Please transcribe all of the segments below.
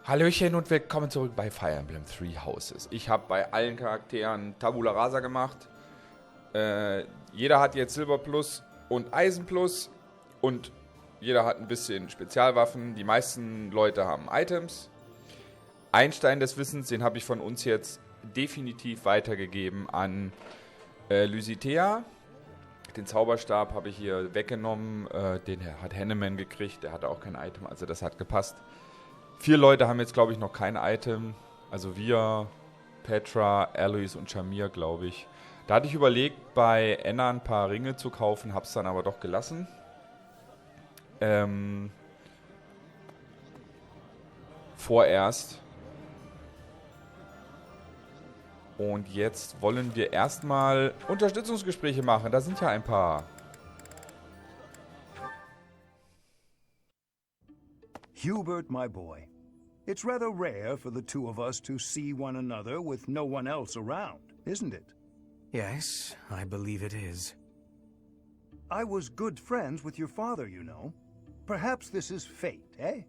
Hallöchen und willkommen zurück bei Fire Emblem Three Houses. Ich habe bei allen Charakteren Tabula Rasa gemacht. Jeder hat jetzt Silber Plus und Eisen Plus und jeder hat ein bisschen Spezialwaffen. Die meisten Leute haben Items. Einstein des Wissens, den habe ich von uns jetzt definitiv weitergegeben an Lysitea. Den Zauberstab habe ich hier weggenommen. Den hat Henneman gekriegt. Der hatte auch kein Item, also das hat gepasst. 4 Leute haben jetzt, glaube ich, noch kein Item. Also wir, Petra, Aloys und Shamir, glaube ich. Da hatte ich überlegt, bei Enna ein paar Ringe zu kaufen, habe es dann aber doch gelassen. Vorerst. Und jetzt wollen wir erstmal Unterstützungsgespräche machen. Da sind ja ein paar. Hubert, my boy, it's rather rare for the two of us to see one another with no one else around, isn't it? Yes, I believe it is. I was good friends with your father, you know. Perhaps this is fate, eh?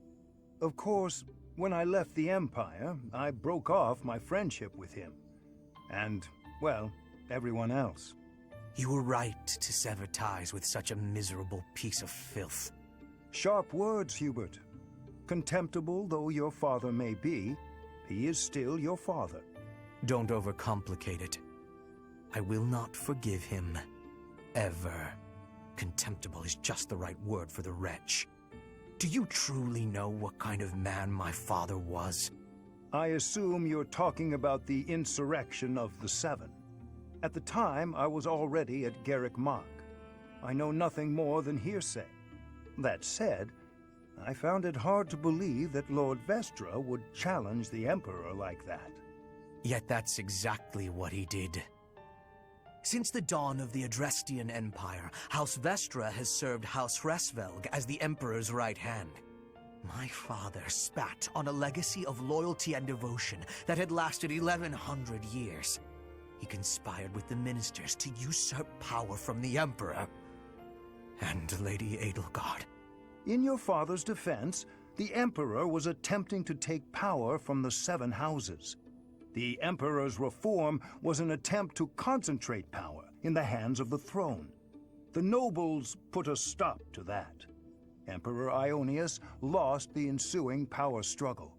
Of course, when I left the Empire, I broke off my friendship with him. And, well, everyone else. You were right to sever ties with such a miserable piece of filth. Sharp words, Hubert. Contemptible though your father may be, he is still your father. Don't overcomplicate it. I will not forgive him. Ever. Contemptible is just the right word for the wretch. Do you truly know what kind of man my father was? I assume you're talking about the insurrection of the Seven. At the time, I was already at Garrick Mach. I know nothing more than hearsay. That said, I found it hard to believe that Lord Vestra would challenge the Emperor like that. Yet that's exactly what he did. Since the dawn of the Adrestian Empire, House Vestra has served House Hresvelg as the Emperor's right hand. My father spat on a legacy of loyalty and devotion that had lasted 1100 years. He conspired with the ministers to usurp power from the Emperor and Lady Edelgard. In your father's defense, the Emperor was attempting to take power from the Seven Houses. The Emperor's reform was an attempt to concentrate power in the hands of the throne. The nobles put a stop to that. Emperor Ionius lost the ensuing power struggle.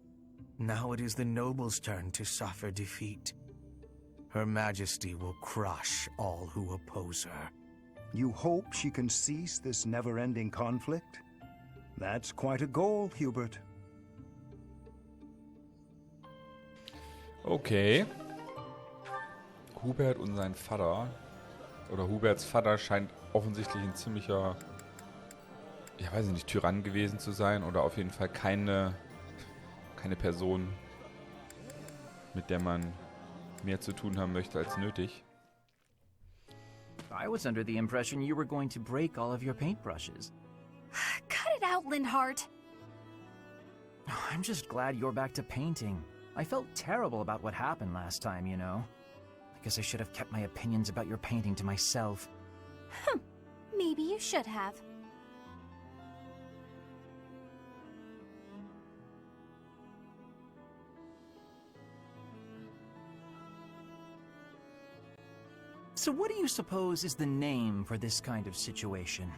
Now it is the nobles' turn to suffer defeat. Her Majesty will crush all who oppose her. You hope she can cease this never-ending conflict? That's quite a goal, Hubert. Okay. Hubert und sein Vater, oder Huberts Vater scheint offensichtlich ein ziemlicher, ich weiß nicht, Tyrann gewesen zu sein oder auf jeden Fall keine Person, mit der man mehr zu tun haben möchte als nötig. I was under the impression you were going to break all of your paintbrushes. Cut it out, Lindhart. I'm just glad you're back to painting. I felt terrible about what happened last time, you know. I guess I should have kept my opinions about your painting to myself. Maybe you should have. So what do you suppose is the name for this kind of situation?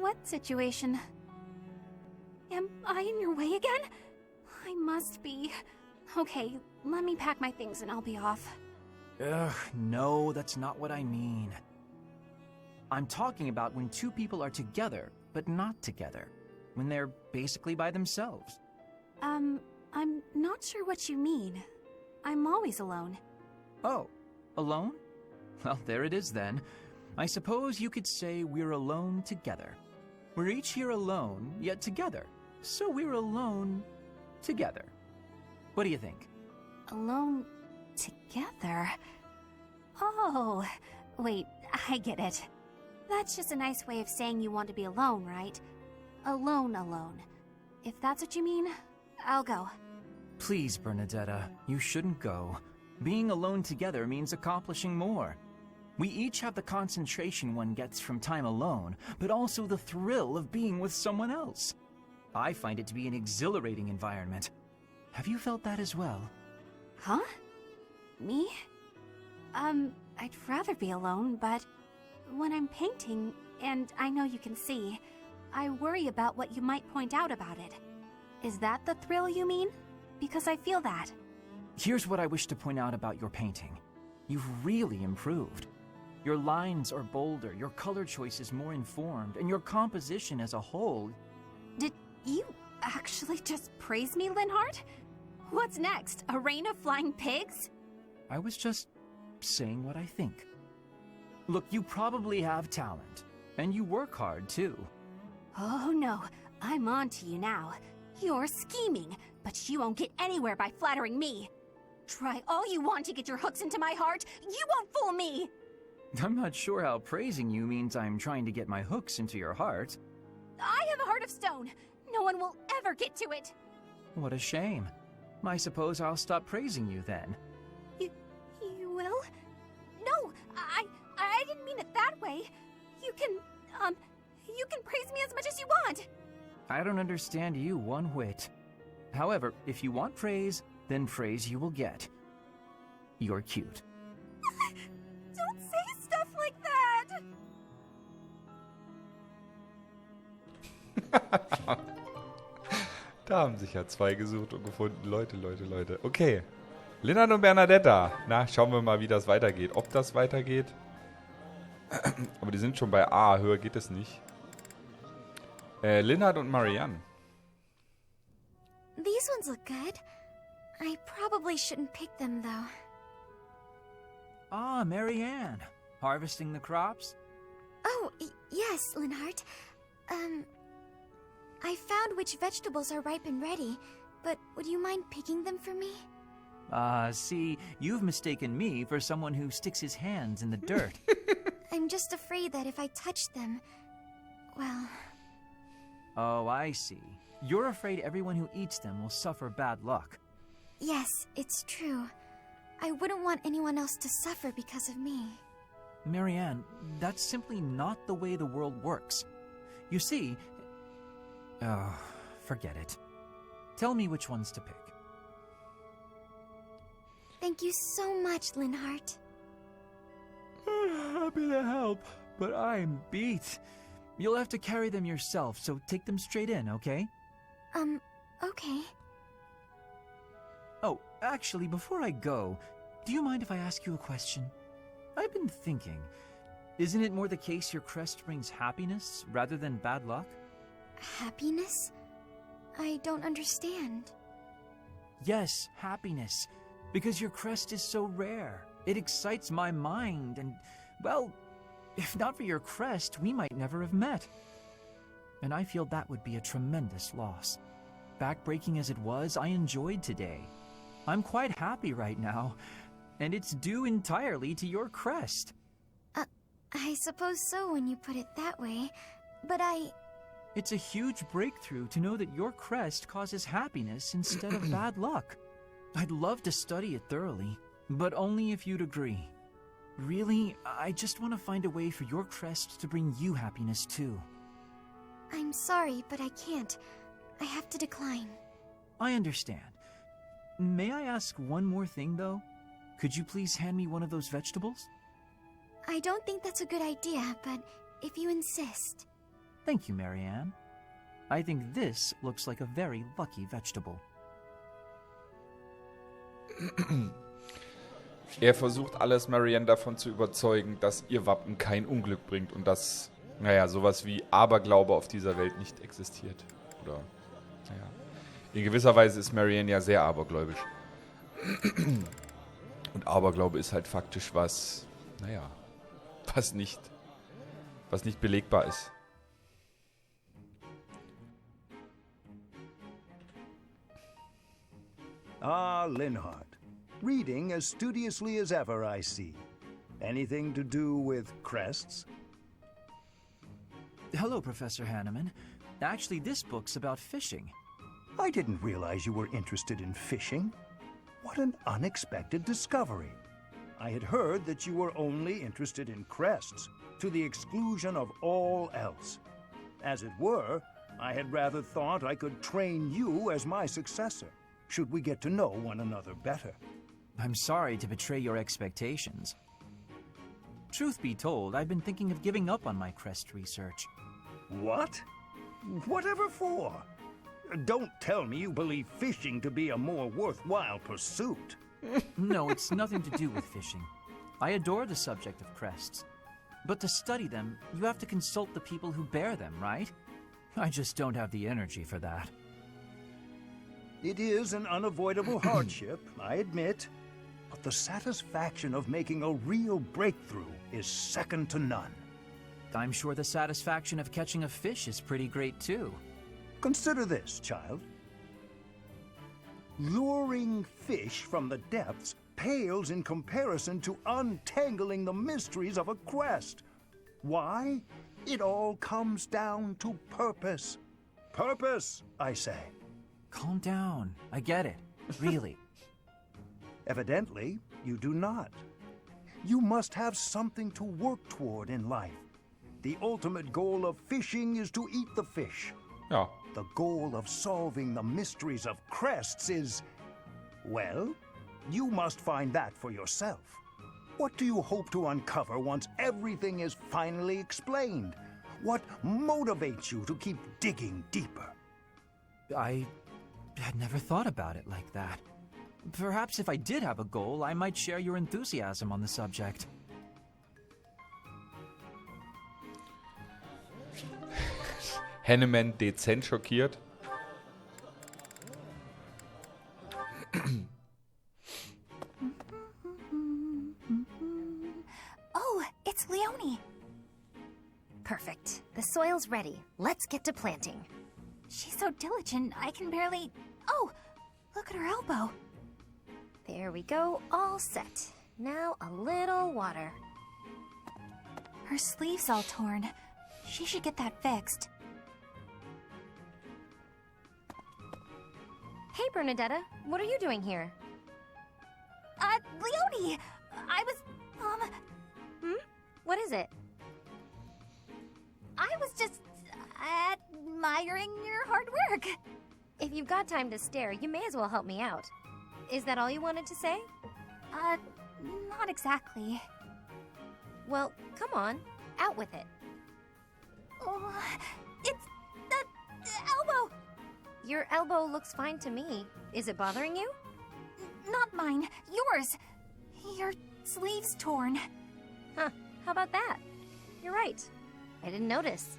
What situation? Am I in your way again? I must be. Okay, let me pack my things and I'll be off. Ugh, no, that's not what I mean. I'm talking about when two people are together, but not together. When they're basically by themselves. I'm not sure what you mean. I'm always alone. Oh, alone? Well, there it is then. I suppose you could say we're alone together. We're each here alone, yet together. So we're alone together. What do you think? Alone together? Oh, wait, I get it. That's just a nice way of saying you want to be alone, right? Alone. If that's what you mean, I'll go. Please, Bernadetta, you shouldn't go. Being alone together means accomplishing more. We each have the concentration one gets from time alone, but also the thrill of being with someone else. I find it to be an exhilarating environment. Have you felt that as well? Huh? Me? I'd rather be alone, but when I'm painting, and I know you can see, I worry about what you might point out about it. Is that the thrill you mean? Because I feel that. Here's what I wish to point out about your painting. You've really improved. Your lines are bolder, your color choice is more informed, and your composition as a whole... Did you actually just praise me, Linhardt? What's next? A rain of flying pigs? I was just saying what I think. Look, you probably have talent, and you work hard too. Oh no, I'm on to you now. You're scheming, but you won't get anywhere by flattering me. Try all you want to get your hooks into my heart. You won't fool me! I'm not sure how praising you means I'm trying to get my hooks into your heart. I have a heart of stone. No one will ever get to it. What a shame. I suppose I'll stop praising you then. You will? No, I didn't mean it that way. You can praise me as much as you want. I don't understand you one whit. However, if you want praise, then praise you will get. You're cute. Don't say stuff like that! Da haben sich ja zwei gesucht und gefunden. Leute. Okay. Linhardt und Bernadetta. Na, schauen wir mal, wie das weitergeht. Ob das weitergeht. Aber die sind schon bei A. Höher geht es nicht. Linhardt und Marianne. These ones look good. I probably shouldn't pick them, though. Ah, Marianne. Harvesting the crops? Oh, yes, Linhardt. I found which vegetables are ripe and ready, but would you mind picking them for me? See, you've mistaken me for someone who sticks his hands in the dirt. I'm just afraid that if I touch them, well... Oh, I see. You're afraid everyone who eats them will suffer bad luck. Yes, it's true. I wouldn't want anyone else to suffer because of me. Marianne, that's simply not the way the world works. You see... Oh, forget it. Tell me which ones to pick. Thank you so much, Linhardt. Happy to help, but I'm beat. You'll have to carry them yourself, so take them straight in, okay? Okay. Oh, actually, before I go, do you mind if I ask you a question? I've been thinking, isn't it more the case your crest brings happiness rather than bad luck? Happiness? I don't understand. Yes, happiness. Because your crest is so rare. It excites my mind and, well, if not for your crest, we might never have met. And I feel that would be a tremendous loss. Backbreaking as it was, I enjoyed today. I'm quite happy right now, and it's due entirely to your crest. I suppose so when you put it that way, but It's a huge breakthrough to know that your crest causes happiness instead of bad luck. I'd love to study it thoroughly, but only if you'd agree. Really, I just want to find a way for your crest to bring you happiness too. I'm sorry, but I can't. I have to decline. I understand. May I ask one more thing, though? Could you please hand me one of those vegetables? I don't think that's a good idea, but if you insist. Thank you, Marianne. I think this looks like a very lucky vegetable. Er versucht alles, Marianne davon zu überzeugen, dass ihr Wappen kein Unglück bringt und dass, naja, sowas wie Aberglaube auf dieser Welt nicht existiert. Oder, naja, in gewisser Weise ist Marianne ja sehr abergläubisch. Und Aberglaube ist halt faktisch was, naja, was nicht belegbar ist. Ah, Linhardt. Reading as studiously as ever, I see. Anything to do with crests? Hello, Professor Hanneman. Actually, this book's about fishing. I didn't realize you were interested in fishing. What an unexpected discovery. I had heard that you were only interested in crests, to the exclusion of all else. As it were, I had rather thought I could train you as my successor, should we get to know one another better. I'm sorry to betray your expectations. Truth be told, I've been thinking of giving up on my crest research. What? Whatever for? Don't tell me you believe fishing to be a more worthwhile pursuit. No, it's nothing to do with fishing. I adore the subject of crests. But to study them, you have to consult the people who bear them, right? I just don't have the energy for that. It is an unavoidable hardship, I admit. But the satisfaction of making a real breakthrough is second to none. I'm sure the satisfaction of catching a fish is pretty great too. Consider this, child. Luring fish from the depths pales in comparison to untangling the mysteries of a quest. Why? It all comes down to purpose. Purpose, I say. Calm down. I get it. Really. Evidently, you do not. You must have something to work toward in life. The ultimate goal of fishing is to eat the fish. Ja. The goal of solving the mysteries of crests is, well, you must find that for yourself. What do you hope to uncover once everything is finally explained? What motivates you to keep digging deeper? I had never thought about it like that. Perhaps if I did have a goal, I might share your enthusiasm on the subject. Hanneman dezent schockiert. Oh, it's Leonie. Perfect. The soil's ready. Let's get to planting. She's so diligent, I can barely... Oh, look at her elbow. There we go, all set. Now a little water. Her sleeve's all torn. She should get that fixed. Hey, Bernadetta, what are you doing here? Leonie! I was, What is it? I was just admiring your hard work. If you've got time to stare, you may as well help me out. Is that all you wanted to say? Not exactly. Well, come on, out with it. Oh, it's the elbow! Your elbow looks fine to me. Is it bothering you? Not mine, yours. Your sleeve's torn. Huh, how about that? You're right. I didn't notice.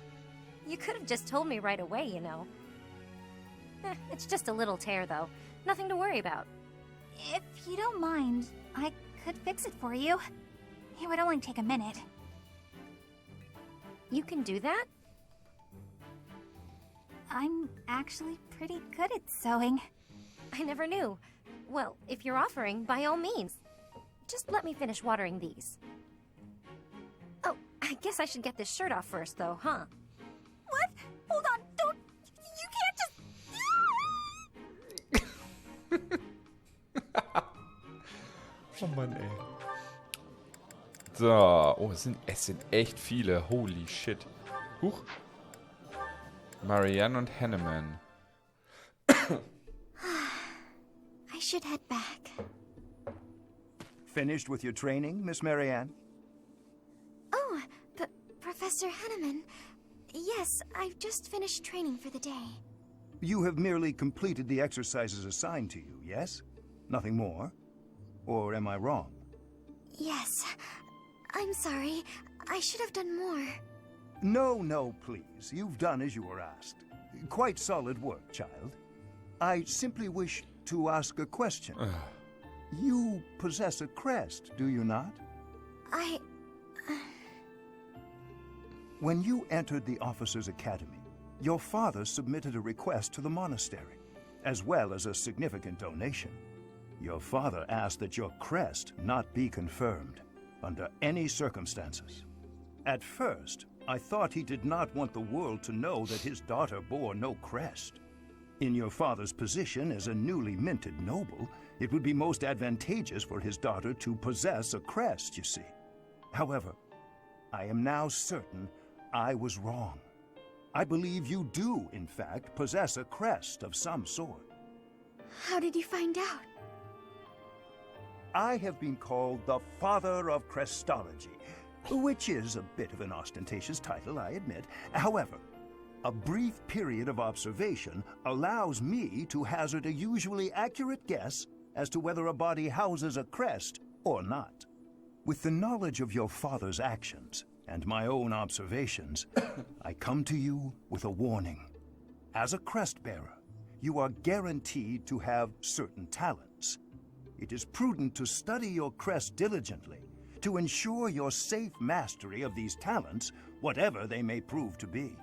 You could have just told me right away, you know. It's just a little tear, though. Nothing to worry about. If you don't mind, I could fix it for you. It would only take a minute. You can do that? I'm actually pretty good at sewing. I never knew. Well, if you're offering, by all means. Just let me finish watering these. Oh, I guess I should get this shirt off first, though, huh? What? Hold on, don't... You can't just... Oh Mann, ey. So, oh, es sind echt viele. Holy shit. Huch. Marianne und Hanneman. I should head back. Finished with your training, Miss Marianne? Oh, Professor Henneman. Yes, I've just finished training for the day. You have merely completed the exercises assigned to you, yes? Nothing more? Or am I wrong? Yes. I'm sorry. I should have done more. No, please. You've done as you were asked. Quite solid work, child. I simply wish to ask a question. You possess a crest, do you not? When you entered the Officers' Academy, your father submitted a request to the monastery, as well as a significant donation. Your father asked that your crest not be confirmed, under any circumstances. At first, I thought he did not want the world to know that his daughter bore no crest. In your father's position as a newly minted noble, it would be most advantageous for his daughter to possess a crest, you see. However, I am now certain I was wrong. I believe you do, in fact, possess a crest of some sort. How did you find out? I have been called the Father of Crestology, which is a bit of an ostentatious title, I admit. However, a brief period of observation allows me to hazard a usually accurate guess as to whether a body houses a crest or not. With the knowledge of your father's actions and my own observations, I come to you with a warning. As a crest bearer, you are guaranteed to have certain talents. It is prudent to study your crest diligently to ensure your safe mastery of these talents, whatever they may prove to be.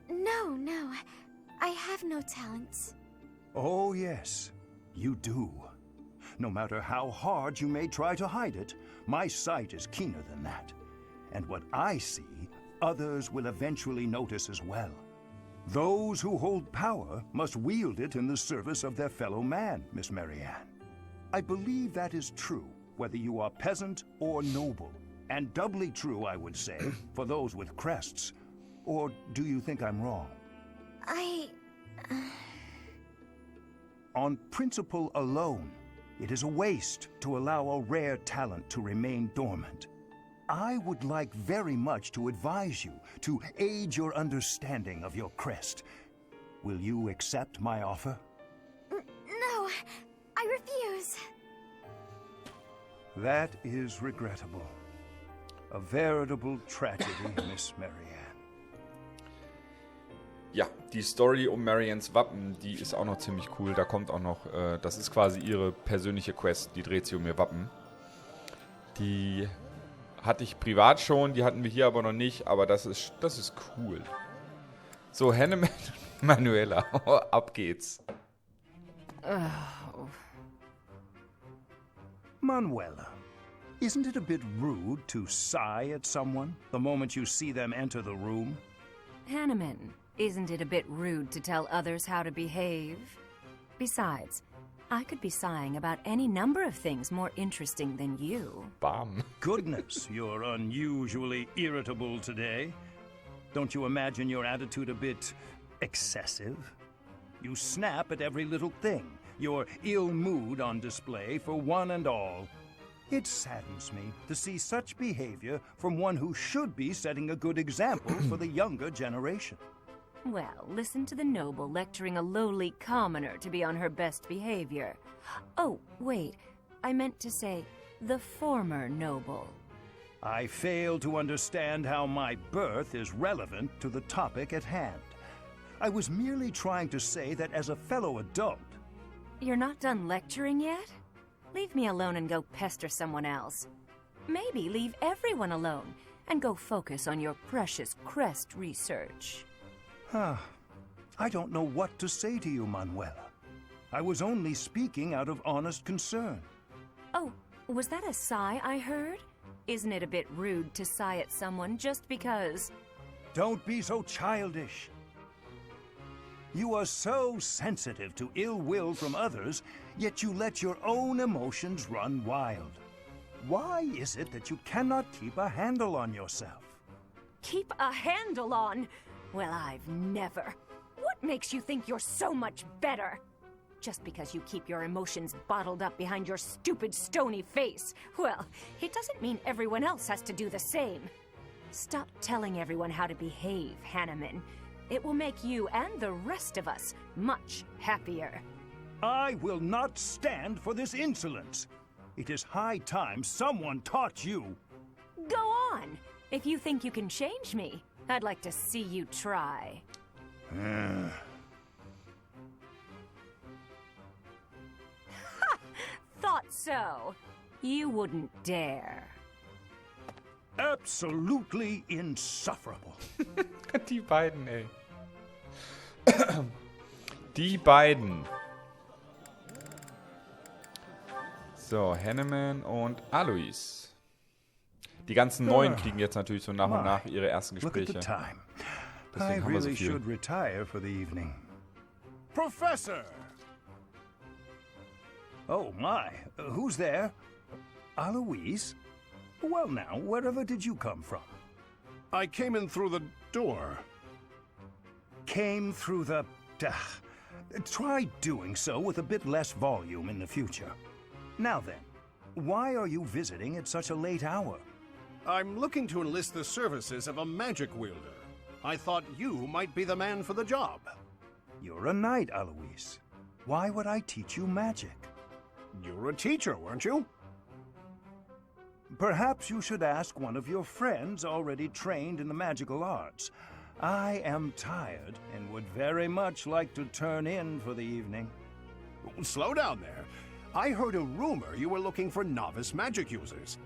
No, I have no talents. Oh, yes, you do. No matter how hard you may try to hide it, my sight is keener than that. And what I see, others will eventually notice as well. Those who hold power must wield it in the service of their fellow man, Miss Marianne. I believe that is true, whether you are peasant or noble. And doubly true, I would say, for those with crests. Or do you think I'm wrong? On principle alone, it is a waste to allow a rare talent to remain dormant. I would like very much to advise you to aid your understanding of your crest. Will you accept my offer? No, I refuse. That is regrettable. A veritable tragedy, Miss Marianne. Ja, die Story um Mariannes Wappen, die ist auch noch ziemlich cool. Da kommt auch noch, das ist quasi ihre persönliche Quest, die dreht sich um ihr Wappen. Die hatte ich privat schon, die hatten wir hier aber noch nicht, aber das ist cool. So, Hanneman und Manuela, ab geht's. Manuela, isn't it a bit rude to sigh at someone the moment you see them enter the room? Hanneman, isn't it a bit rude to tell others how to behave? Besides, I could be sighing about any number of things more interesting than you. Bam. Goodness, you're unusually irritable today. Don't you imagine your attitude a bit excessive? You snap at every little thing, your ill mood on display for one and all. It saddens me to see such behavior from one who should be setting a good example for the younger generation. Well, listen to the noble lecturing a lowly commoner to be on her best behavior. Oh, wait, I meant to say the former noble. I fail to understand how my birth is relevant to the topic at hand. I was merely trying to say that as a fellow adult... You're not done lecturing yet? Leave me alone and go pester someone else. Maybe leave everyone alone and go focus on your precious crest research. I don't know what to say to you, Manuela. I was only speaking out of honest concern. Oh, was that a sigh I heard? Isn't it a bit rude to sigh at someone just because? Don't be so childish. You are so sensitive to ill will from others, yet you let your own emotions run wild. Why is it that you cannot keep a handle on yourself? Keep a handle on? Well, I've never. What makes you think you're so much better? Just because you keep your emotions bottled up behind your stupid, stony face. Well, it doesn't mean everyone else has to do the same. Stop telling everyone how to behave, Hanneman. It will make you and the rest of us much happier. I will not stand for this insolence. It is high time someone taught you. Go on. If you think you can change me, I'd like to see you try. Ha! Thought so. You wouldn't dare. Absolutely insufferable. Die beiden, ey. Die beiden. So, Hanneman und Alois. Die ganzen Neuen kriegen jetzt natürlich so nach und nach ihre ersten Gespräche. Look at the time. I Deswegen haben wir so really viel. should retire for the evening. Professor! Oh my, who's there? Alois? Well now, wherever did you come from? I came in through the door. came through the... Try doing so with a bit less volume in the future. Now then, why are you visiting at such a late hour? I'm looking to enlist the services of a magic wielder. I thought you might be the man for the job. You're a knight, Alois. Why would I teach you magic? You're a teacher, weren't you? Perhaps you should ask one of your friends already trained in the magical arts. I am tired and would very much like to turn in for the evening. Slow down there. I heard a rumor you were looking for novice magic users.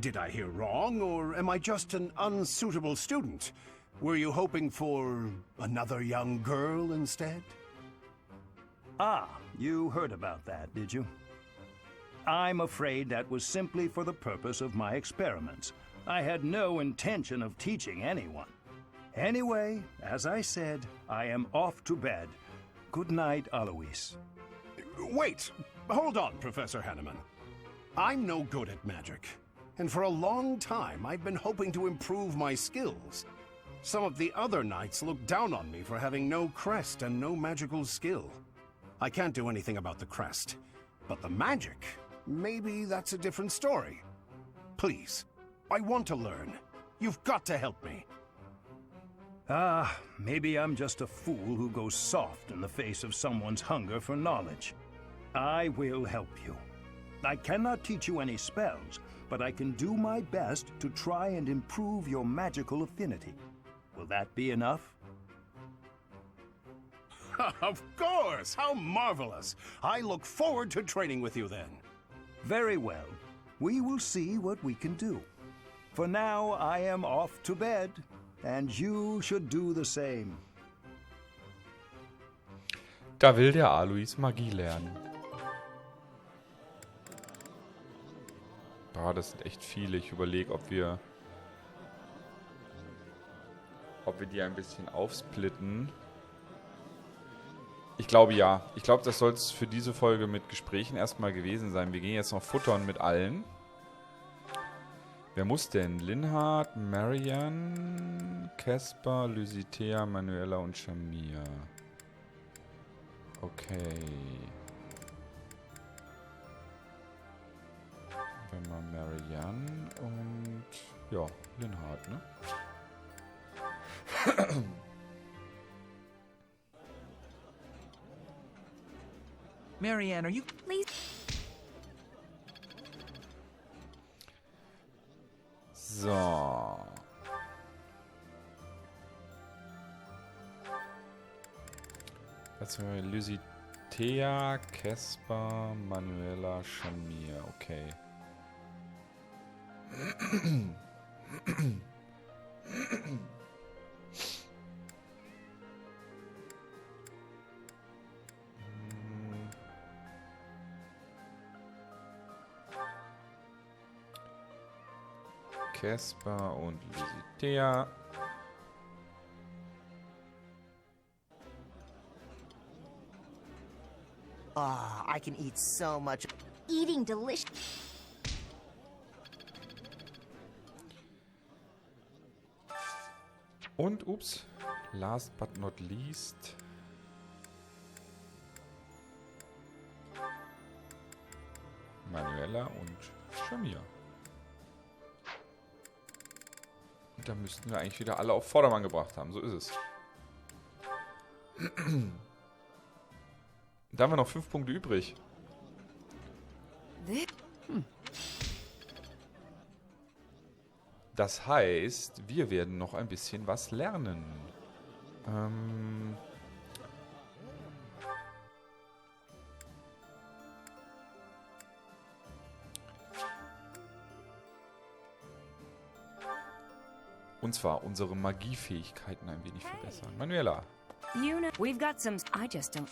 Did I hear wrong, or am I just an unsuitable student? Were you hoping for another young girl instead? Ah, you heard about that, did you? I'm afraid that was simply for the purpose of my experiments. I had no intention of teaching anyone. Anyway, as I said, I am off to bed. Good night, Alois. Wait! Hold on, Professor Hanneman. I'm no good at magic, and for a long time I've been hoping to improve my skills. Some of the other knights look down on me for having no crest and no magical skill. I can't do anything about the crest, but the magic, maybe that's a different story. Please, I want to learn. You've got to help me. Ah, maybe I'm just a fool who goes soft in the face of someone's hunger for knowledge. I will help you. I cannot teach you any spells, but I can do my best to try and improve your magical affinity. Will that be enough? Of course! How marvelous! I look forward to training with you then. Very well. We will see what we can do. For now, I am off to bed, and you should do the same. Da will der Alois Magie lernen. Ah, das sind echt viele. Ich überlege, ob wir die ein bisschen aufsplitten. Ich glaube ja. Ich glaube, das soll es für diese Folge mit Gesprächen erstmal gewesen sein. Wir gehen jetzt noch futtern mit allen. Wer muss denn? Linhard, Marianne, Caspar, Lysitea, Manuela und Shamir. Okay. Wenn mal Marianne und ja, Linhard, ne? Marianne, are you... Please. So. Jetzt haben wir Lysitea, Caspar, Manuela, Shamir. Okay. Caspar und Lysitea. Ah, I can eat so much. Eating delicious. Und, ups, last but not least. Manuela und Shamir. Da müssten wir eigentlich wieder alle auf Vordermann gebracht haben. So ist es. Da haben wir noch 5 Punkte übrig. Das heißt, wir werden noch ein bisschen was lernen. Und zwar unsere Magiefähigkeiten ein wenig verbessern. Manuela. You know, we've got some... I just don't...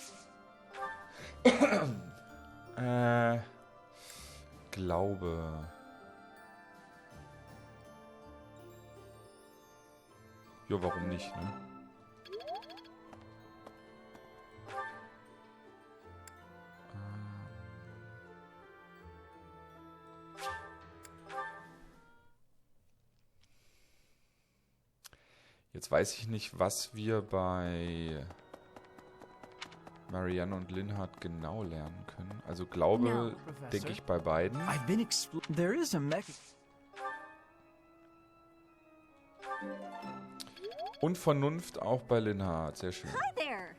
Glaube. Ja, warum nicht, ne? Jetzt weiß ich nicht, was wir bei Marianne und Linhardt genau lernen können. Also Glaube, denke ich, bei beiden. There is a Und Vernunft auch bei Linhardt. Sehr schön. Hi there.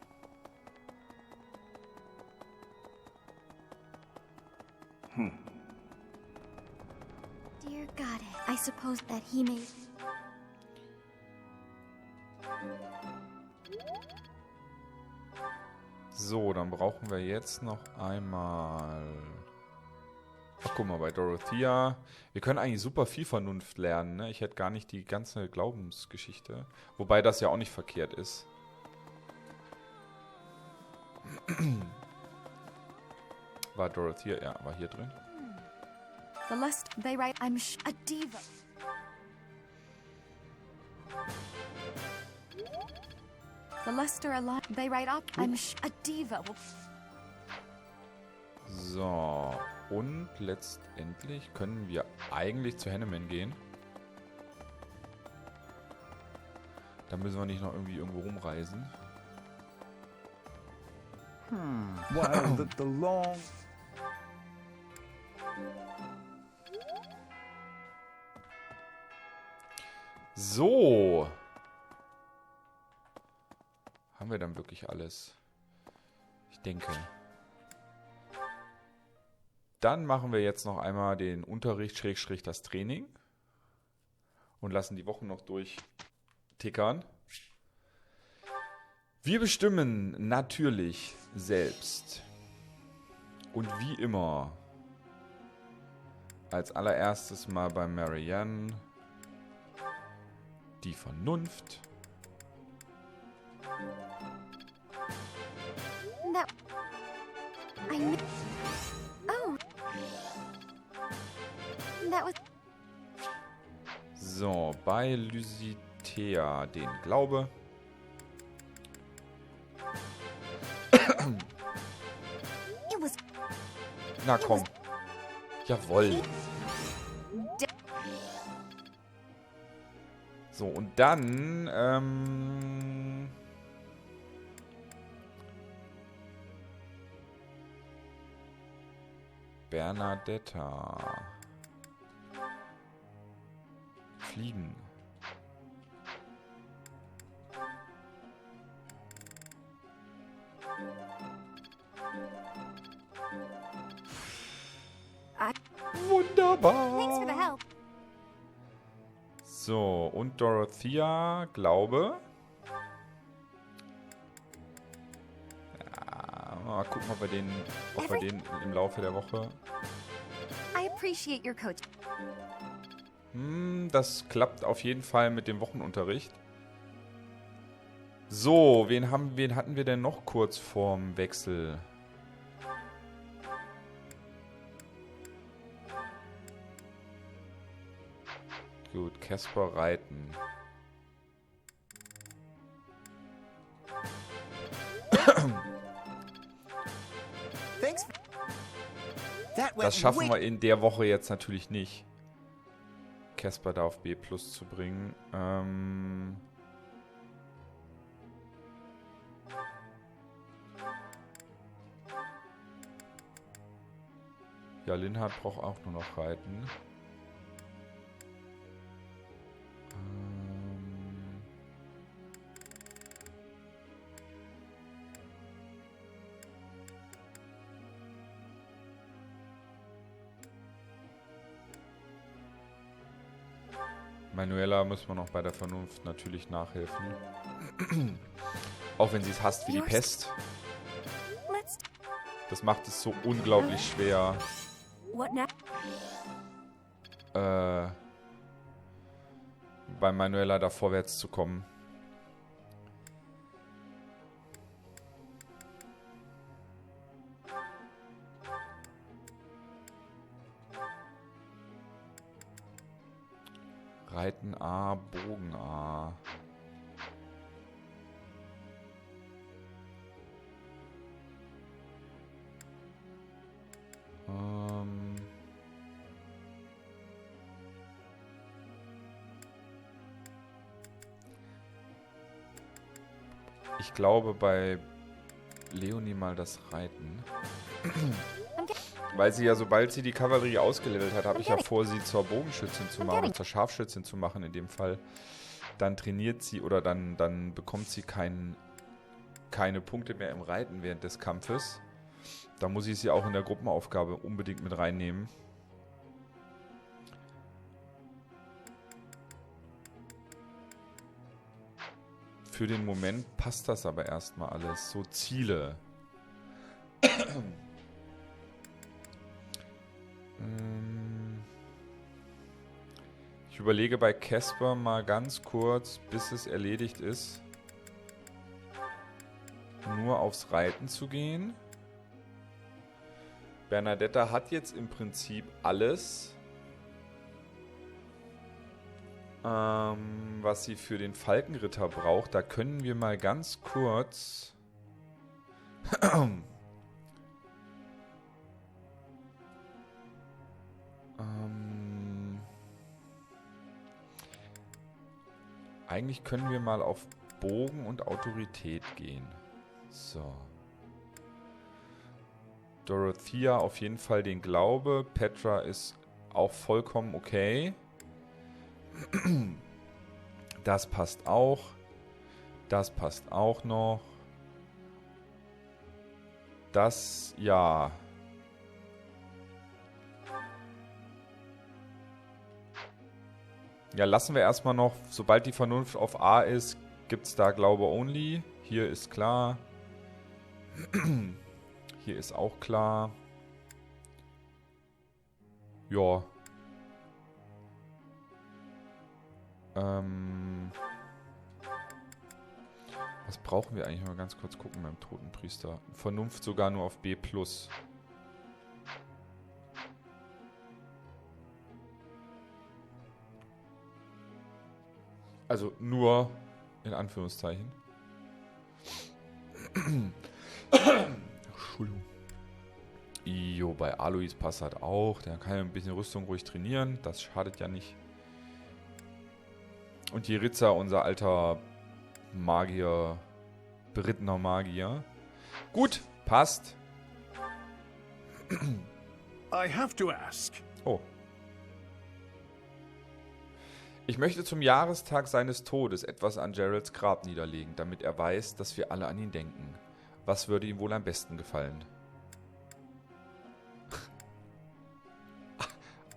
Dear God, I suppose that he may... So, dann brauchen wir jetzt noch einmal... Ach, guck mal, bei Dorothea. Wir können eigentlich super viel Vernunft lernen, ne? Ich hätte gar nicht die ganze Glaubensgeschichte. Wobei das ja auch nicht verkehrt ist. War Dorothea, ja, war hier drin. The lust they write I'm a diva. The luster a lot they write up I'm a diva. So, und letztendlich können wir eigentlich zu Hanneman gehen. Da müssen wir nicht noch irgendwie irgendwo rumreisen. While the long... So. Haben wir dann wirklich alles? Ich denke. Dann machen wir jetzt noch einmal den Unterricht, / das Training. Und lassen die Wochen noch durchtickern. Wir bestimmen natürlich selbst. Und wie immer. Als allererstes mal bei Marianne. Die Vernunft. That I knew. Oh. That was So, bei Lysitea den Glaube. it was Na komm. Jawohl. So, und dann, Bernadetta. Fliegen. Wunderbar. Thanks for the help. So, und Dorothea, Glaube. Ja, mal gucken, ob wir den im Laufe der Woche... I appreciate your coach. Das klappt auf jeden Fall mit dem Wochenunterricht. So, wen hatten wir denn noch kurz vorm Wechsel? Gut, Casper reiten. Thanks. That went Das schaffen way- wir in der Woche jetzt natürlich nicht. Casper da auf B+ zu bringen. Ja, Linhardt braucht auch nur noch reiten. Manuela muss man noch bei der Vernunft natürlich nachhelfen. Auch wenn sie es hasst wie die Pest. Let's Das macht es so unglaublich schwer, What now? bei Manuela da vorwärts zu kommen. Reiten A, Bogen A. ich glaube bei Leonie mal das Reiten. Weil sie ja, sobald sie die Kavallerie ausgelevelt hat, habe ich ja vor, sie zur Bogenschützin zu machen, zur Scharfschützin zu machen in dem Fall. Dann trainiert sie oder dann bekommt sie keine Punkte mehr im Reiten während des Kampfes. Da muss ich sie auch in der Gruppenaufgabe unbedingt mit reinnehmen. Für den Moment passt das aber erstmal alles. So Ziele. Ich überlege bei Casper mal ganz kurz, bis es erledigt ist, nur aufs Reiten zu gehen. Bernadetta hat jetzt im Prinzip alles, was sie für den Falkenritter braucht. Da können wir mal ganz kurz eigentlich können wir mal auf Bogen und Autorität gehen. So. Dorothea auf jeden Fall den Glaube. Petra ist auch vollkommen okay. Das passt auch. Das passt auch noch. Das, ja. Ja, lassen wir erstmal noch, sobald die Vernunft auf A ist, gibt es da Glaube only. Hier ist klar. Hier ist auch klar. Ja. Was brauchen wir eigentlich? Mal ganz kurz gucken beim Totenpriester. Vernunft sogar nur auf B+. Also nur in Anführungszeichen. Entschuldigung. Jo, bei Alois passt halt auch. Der kann ja ein bisschen Rüstung ruhig trainieren. Das schadet ja nicht. Und Jeritza, unser alter Magier, berittener Magier. Gut, passt. I have to ask. Oh. Ich möchte zum Jahrestag seines Todes etwas an Geralds Grab niederlegen, damit er weiß, dass wir alle an ihn denken. Was würde ihm wohl am besten gefallen?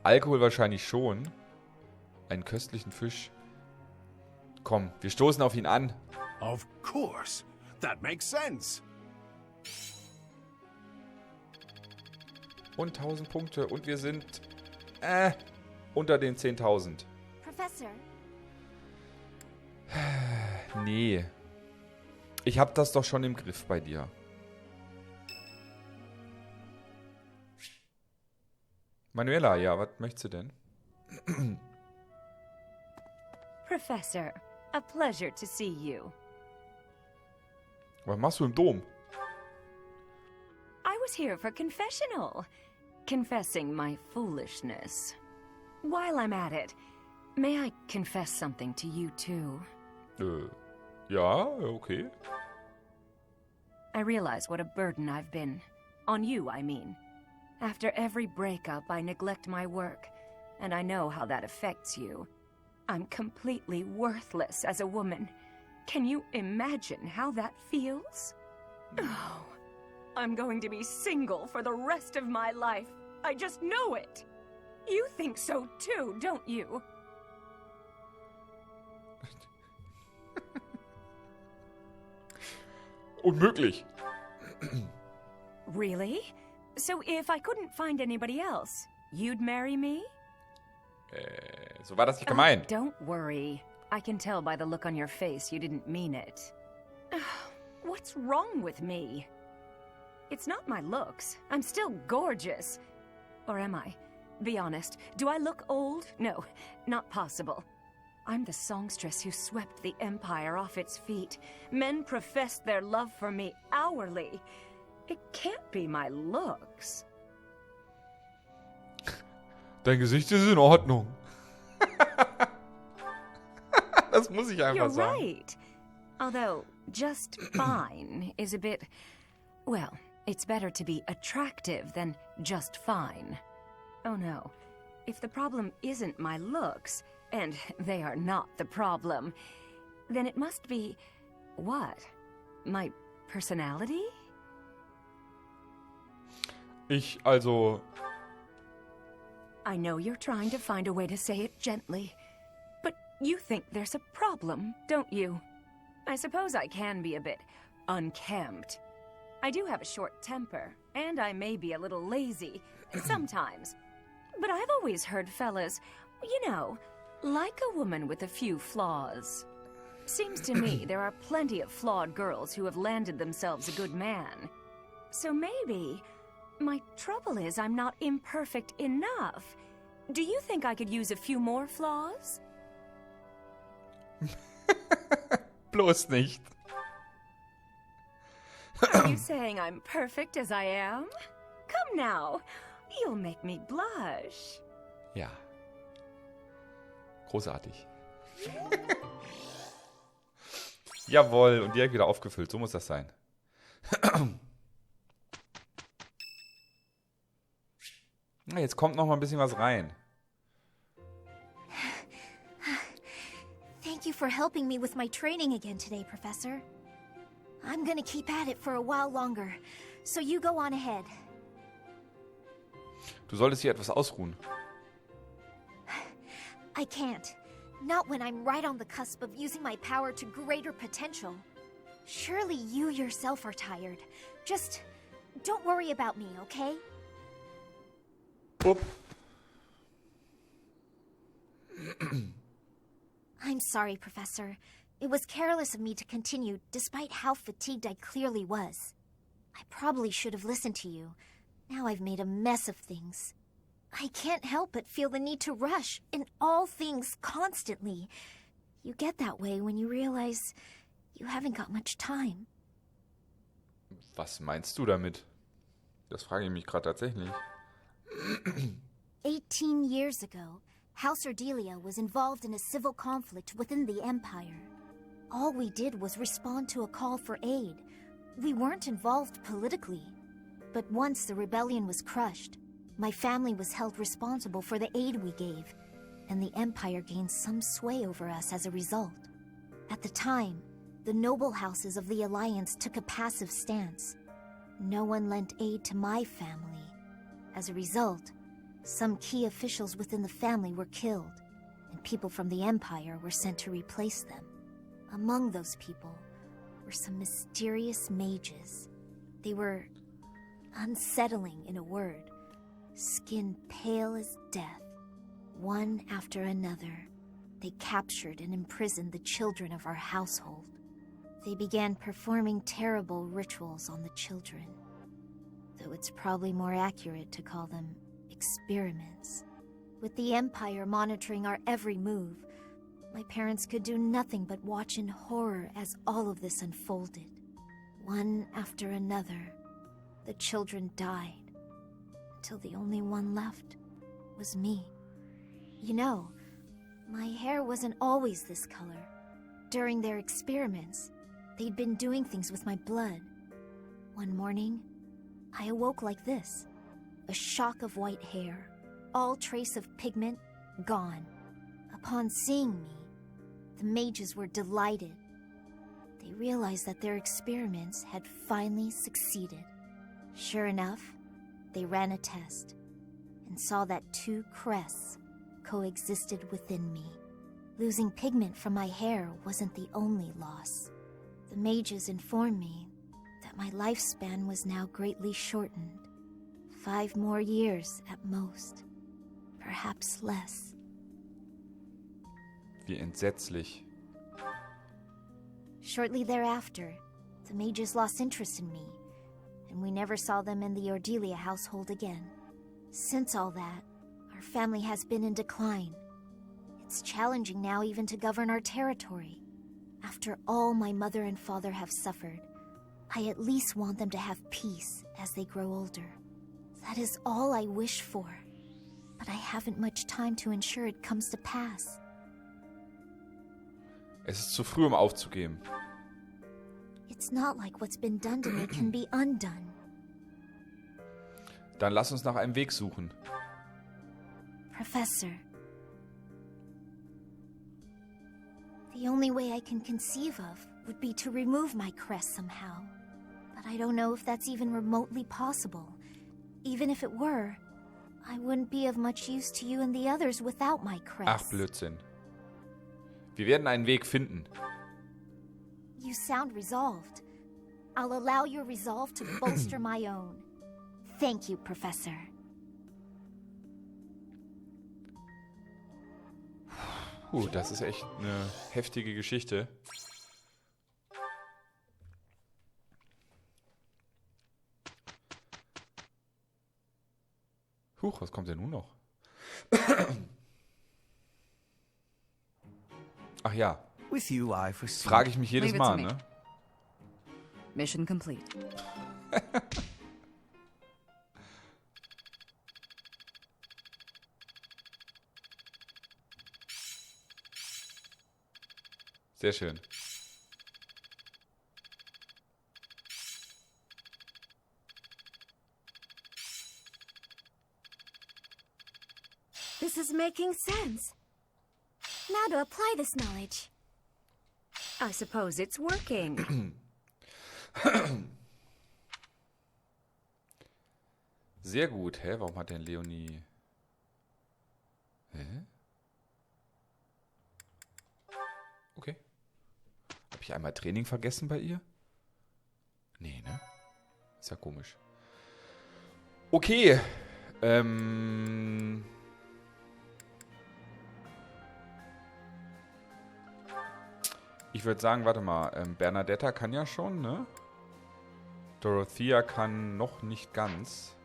Alkohol wahrscheinlich schon. Einen köstlichen Fisch. Komm, wir stoßen auf ihn an. Of course. That makes sense. Und 1000 Punkte. Und wir sind unter den 10.000. Professor. Nee. Ich hab das doch schon im Griff bei dir. Manuela, ja, was möchtest du denn? Professor, a pleasure to see you. Was machst du im Dom? I was here for confessional. Confessing my foolishness. While I'm at it, may I confess something to you too? Ja, okay. I realize what a burden I've been. On you, I mean. After every breakup, I neglect my work, and I know how that affects you. I'm completely worthless as a woman. Can you imagine how that feels? Oh, I'm going to be single for the rest of my life. I just know it. You think so too, don't you? Unmöglich. Really? So if I couldn't find anybody else, you'd marry me? So war das nicht gemeint. Don't worry. I can tell by the look on your face you didn't mean it. What's wrong with me? It's not my looks. I'm still gorgeous. Or am I? Be honest. Do I look old? No, not possible. I'm the songstress who swept the Empire off its feet. Men professed their love for me hourly. It can't be my looks. Dein Gesicht ist in Ordnung. Das muss ich einfach You're sagen. right. Although, just fine is a bit... Well, it's better to be attractive than just fine. Oh no, if the problem isn't my looks, and they are not the problem, then it must be... what? My personality? I know you're trying to find a way to say it gently, but you think there's a problem, don't you? I suppose I can be a bit unkempt. I do have a short temper, and I may be a little lazy sometimes. But I've always heard fellas, you know, like a woman with a few flaws. Seems to me there are plenty of flawed girls who have landed themselves a good man. So maybe my trouble is I'm not imperfect enough. Do you think I could use a few more flaws? Bloß nicht. Are you saying I'm perfect as I am? Come now, you'll make me blush. Ja. Großartig. Jawohl, und direkt wieder aufgefüllt. So muss das sein. Na, jetzt kommt noch mal ein bisschen was rein. Thank you for helping me with my training again today, Professor. I'm gonna keep at it for a while longer, so you go on ahead. Du solltest hier etwas ausruhen. I can't. Not when I'm right on the cusp of using my power to greater potential. Surely you yourself are tired. Just don't worry about me, okay? Upp. I'm sorry, Professor. It was careless of me to continue, despite how fatigued I clearly was. I probably should have listened to you. Now I've made a mess of things. I can't help but feel the need to rush in all things constantly. You get that way when you realize you haven't got much time. Was meinst du damit? Das frage ich mich gerade tatsächlich. 18 years ago, House Ordelia was involved in a civil conflict within the Empire. All we did was respond to a call for aid. We weren't involved politically. But once the rebellion was crushed, my family was held responsible for the aid we gave, and the Empire gained some sway over us as a result. At the time, the noble houses of the Alliance took a passive stance. No one lent aid to my family. As a result, some key officials within the family were killed, and people from the Empire were sent to replace them. Among those people were some mysterious mages. They were unsettling, in a word. Skin pale as death. One after another, they captured and imprisoned the children of our household. They began performing terrible rituals on the children, though it's probably more accurate to call them experiments. With the Empire monitoring our every move, my parents could do nothing but watch in horror as all of this unfolded. One after another, the children died, until the only one left was me. You know, my hair wasn't always this color. During their experiments, they'd been doing things with my blood. One morning, I awoke like this. A shock of white hair, all trace of pigment gone. Upon seeing me, the mages were delighted. They realized that their experiments had finally succeeded. Sure enough, they ran a test and saw that two crests coexisted within me. Losing pigment from my hair wasn't the only loss. The mages informed me that my lifespan was now greatly shortened. 5 more years at most. Perhaps less. Wie entsetzlich. Shortly thereafter, the mages lost interest in me, and we never saw them in the Ordelia household again. Since all that, our family has been in decline. It's challenging now even to govern our territory. After all my mother and father have suffered, I at least want them to have peace as they grow older. That is all I wish for, but I haven't much time to ensure it comes to pass. Es ist zu früh, um aufzugeben. It's not like what's been done to me can be undone. Dann lass uns nach einem Weg suchen. Professor. The only way I can conceive of would be to remove my crest somehow. But I don't know if that's even remotely possible. Even if it were, I wouldn't be of much use to you and the others without my crest. Ach, Blödsinn. Wir werden einen Weg finden. You sound resolved. I'll allow your resolve to bolster my own. Thank you, Professor. Das ist echt eine heftige Geschichte. Was kommt denn nun noch? Ach ja. With you, I foresee. Frage ich mich jedes Leave it to Mal, me. ne? Mission complete. Sehr schön. This is making sense. Now to apply this knowledge. I suppose it's working. Sehr gut. Hä, warum hat denn Leonie... Hä? Okay. Habe ich einmal Training vergessen bei ihr? Nee, ne? Ist ja komisch. Okay. Ich würde sagen, warte mal. Bernadetta kann ja schon, ne? Dorothea kann noch nicht ganz.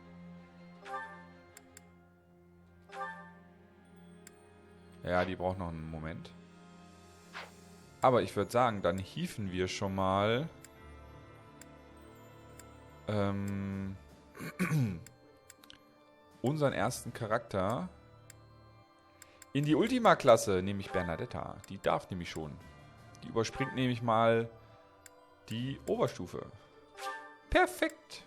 Ja, die braucht noch einen Moment. Aber ich würde sagen, dann hieven wir schon mal unseren ersten Charakter in die Ultima-Klasse, nämlich Bernadetta. Die darf nämlich schon. Die überspringt nämlich mal die Oberstufe. Perfekt.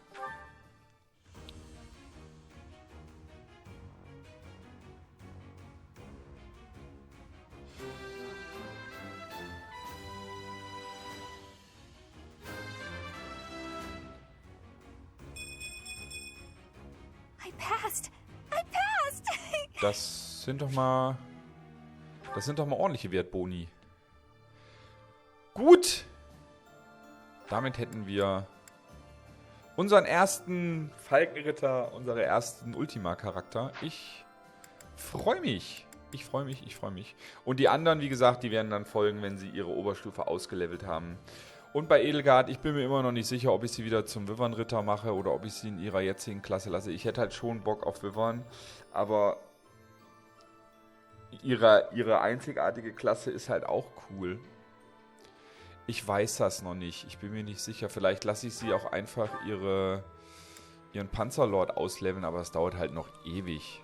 I passed! I passed! Das sind doch mal ordentliche Wertboni. Gut. Damit hätten wir unseren ersten Falkenritter, unseren ersten Ultima-Charakter. Ich freue mich. Ich freue mich. Und die anderen, wie gesagt, die werden dann folgen, wenn sie ihre Oberstufe ausgelevelt haben. Und bei Edelgard, ich bin mir immer noch nicht sicher, ob ich sie wieder zum Wyvern-Ritter mache oder ob ich sie in ihrer jetzigen Klasse lasse. Ich hätte halt schon Bock auf Wyvern, aber ihre einzigartige Klasse ist halt auch cool. Ich weiß das noch nicht. Ich bin mir nicht sicher. Vielleicht lasse ich sie auch einfach ihren Panzerlord ausleveln, aber es dauert halt noch ewig.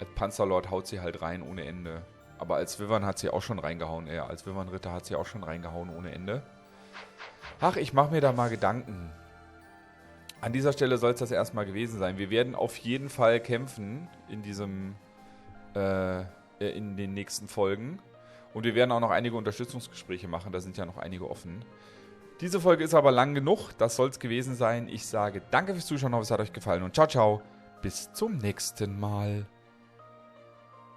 Als Panzerlord haut sie halt rein ohne Ende. Aber als Wyvern hat sie auch schon reingehauen. Als Wyvern-Ritter hat sie auch schon reingehauen ohne Ende. Ach, ich mache mir da mal Gedanken. An dieser Stelle soll es das erstmal gewesen sein. Wir werden auf jeden Fall kämpfen in den nächsten Folgen. Und wir werden auch noch einige Unterstützungsgespräche machen. Da sind ja noch einige offen. Diese Folge ist aber lang genug. Das soll es gewesen sein. Ich sage danke fürs Zuschauen. Ich hoffe, es hat euch gefallen. Und ciao, ciao. Bis zum nächsten Mal.